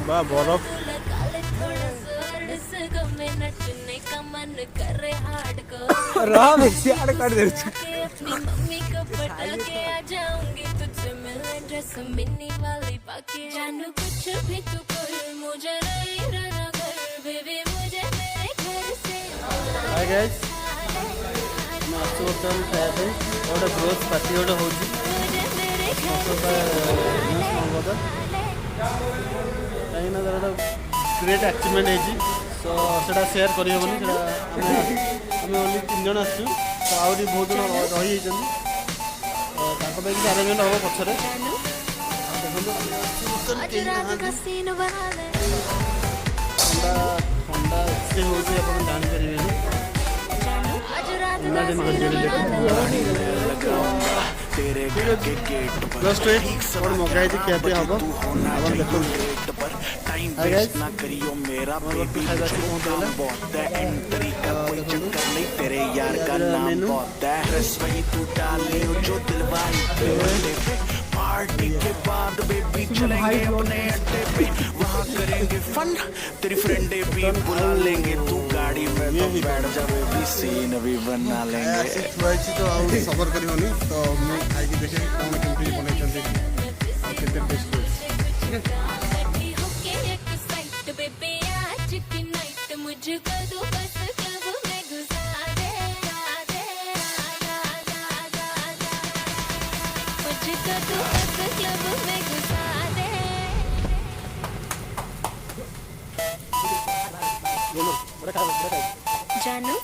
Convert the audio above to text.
बा बरफ राम सियाड़ कर दे अपनी मम्मी को पटा के आ जाऊंगी तुझसे मिलने ड्रेस मिनी वाली पाके जानू कुछ भी तू कर मुझे नहीं रहना घर बेबी मुझे मेरे घर से हाय गाइस मैं आपसे वर्तमान खाया पे गोटे ग्रोथ पार्टी गोटे होची मुझे मेरे घर कहीं ना गोटे ग्रेट अचीवमेंट है सो सेटा शेयर कर हेबनी सेटा आमे ओनली 3 जन आसु तो आउरी बहुत जन रही जाइछन ताको पे कि अरेंजमेंट हो पछरे आज रात का सीन बना ले ठंडा ठंडा से होची अपन जान करिवे आज रात का सीन बना ले तेरे घर के गेट पर जस्ट वेट और मगाई थी क्या पे हबो अपन देखो टाइम वेस्ट ना करियो मेरा बेबी बहुत है एंट्री का कोई चक्कर नहीं तेरे यार का नाम बहुत है ड्रेस वही तू डाल लियो जो दिलवाई पार्टी के बाद बेबी चलेंगे अपने अड्डे पे वहाँ करेंगे फन तेरी फ्रेंडे भी बुला लेंगे तू गाड़ी में तो बैठ जा बेबी सीन भी बना लेंगे तो आउट सबर करियोनी तो मैं खाई के देखे कौन केमती बनै चंदी केते बेस्ट ठीक है होके एक साइड बेबी आज की नाइट मुझको तू बस क्लब में घुसा दे मुझको तू बस क्लब में घुसा दे बोलो बड़ा खा जानू